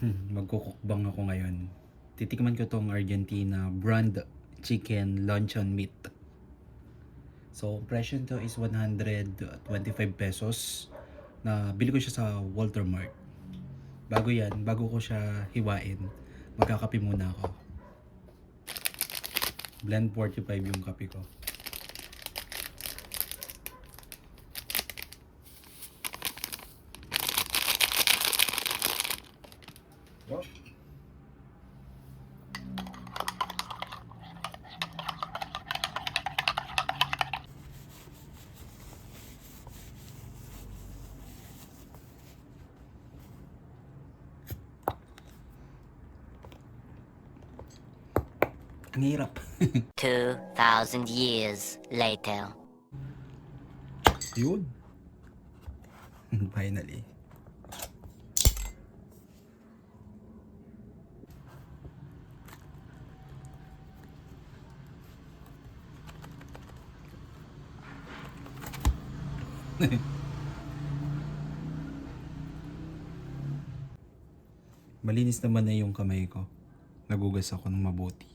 Magkukukbang ako ngayon. Titikman ko tong Argentina brand chicken luncheon meat. So, presyo nito is 125 pesos. Na bili ko siya sa Walter Mart. Bago ko siya hiwain, magkakape muna ako. Blend 45 yung kape ko. Yup. Ang hirap. 2,000 years later. Yun. Finally. Malinis naman na yung kamay ko. Nagugas ako ng mabuti.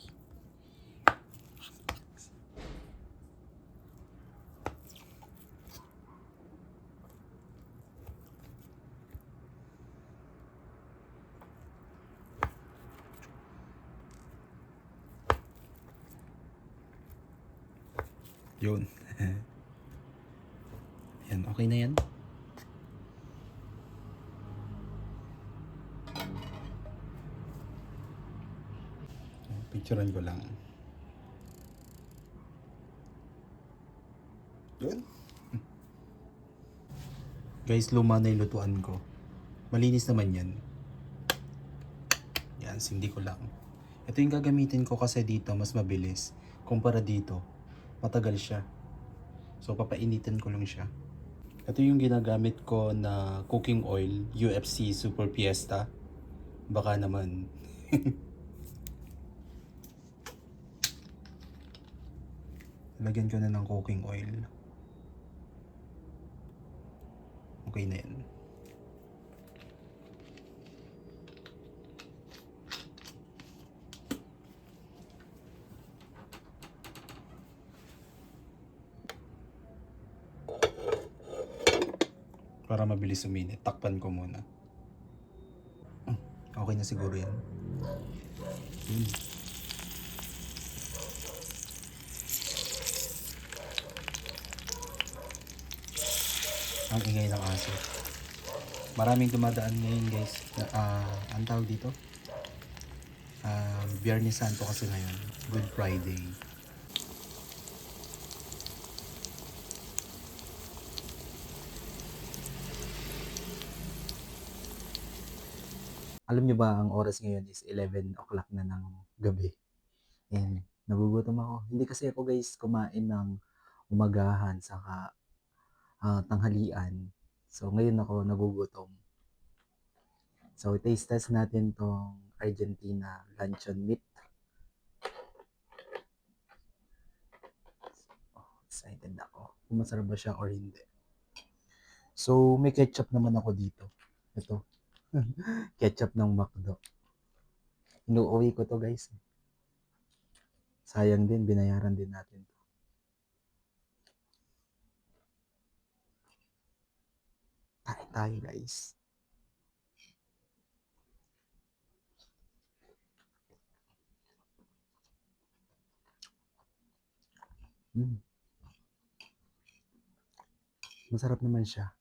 Yun. Yan, okay na yan. Picturean ko lang. Yun. Guys, luma na yung lutuan ko. Malinis naman yan. Yan, sindi ko lang. Ito yung gagamitin ko kasi dito mas mabilis. Kumpara dito, matagal siya. So, papainitin ko lang siya. Ito yung ginagamit ko na cooking oil, UFC Super Fiesta. Baka naman. Lagyan ko na ng cooking oil. Okay na yan. Para mabilis uminit, takpan ko muna. Okay na siguro yan. Ang ingay ng aso. Maraming dumadaan ngayon guys. Ang tawag dito? Biyernes Santo kasi ngayon. Good Friday. Alam niyo ba ang oras ngayon is 11 o'clock na ng gabi. And nagugutom ako. Hindi kasi ako guys kumain ng umagahan saka tanghalian. So ngayon ako nagugutom. So taste test natin tong Argentina luncheon meat. Oh, excited ako. Kung masarap ba siya or hindi. So may ketchup naman ako dito. Ito. Ketchup ng McDo. Inuuwi ko to guys. Sayang din, binayaran din natin to. Kain tayo guys. Masarap naman siya.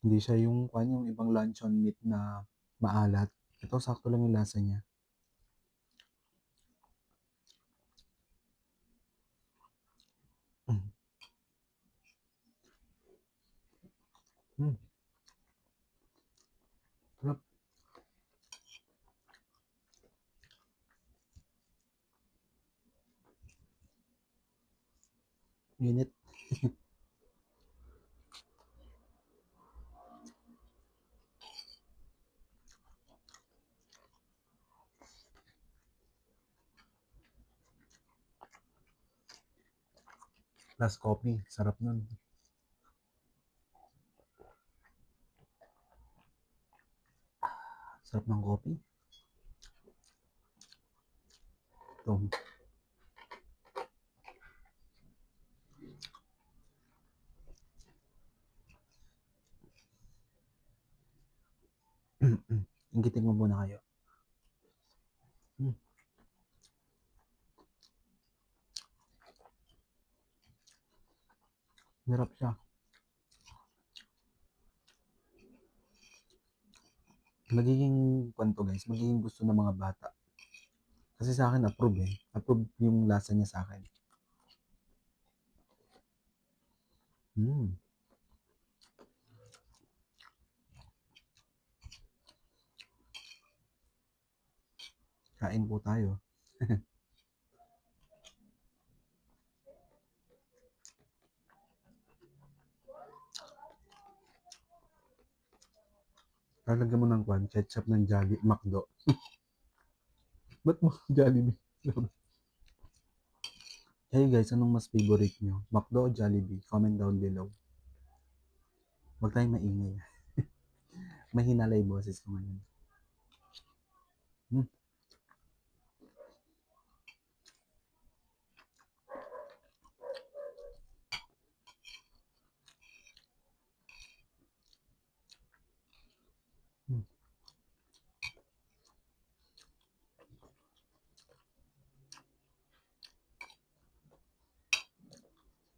Hindi siya yung ibang luncheon meat na maalat. Ito sakto lang yung lasa niya. Mm. Mm. Sarap. Init. plus coffee, sarap nun. Sarap ng coffee. Ito. Inggitin mo muna kayo. Mm. Sarap siya. Magiging kwento guys, magiging gusto ng mga bata. Kasi sa akin approve eh. Approve yung lasa niya sa akin. Mm. Kain po tayo. Lalagyan mo ng ketchup ng Jolly McDo. Ba't mo Jollibee? Hey guys, anong mas favorite nyo? McDo o Jollibee? Comment down below. Huwag tayong maingay. Mahina lang yung boses ko ngayon. Hmm. Hmm.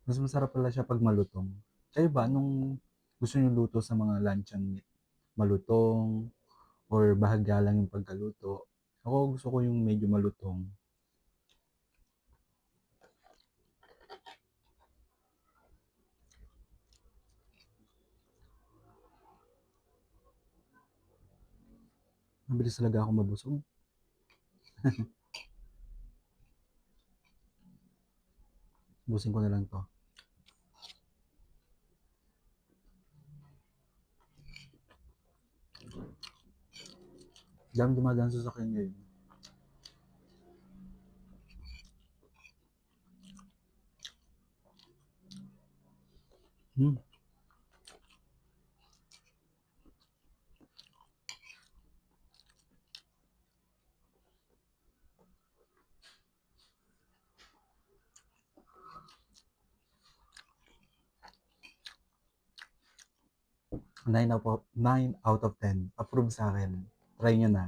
Mas masarap pala siya pag malutong. Kayo ba, anong gusto nyo luto sa mga luncheon meat? Malutong or bahagya lang yung pagkaluto? Ako gusto ko yung medyo malutong. Mabilis talaga ako mabusog. Busin ko na lang to. Dami dumadaan sa sakyan ngayon. Hmm. Nine out of 10. Approve sa akin. Try nyo na.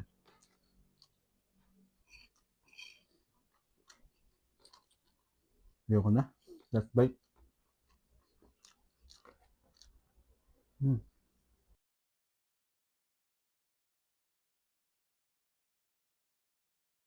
Ayoko na. Last bite. Hmm.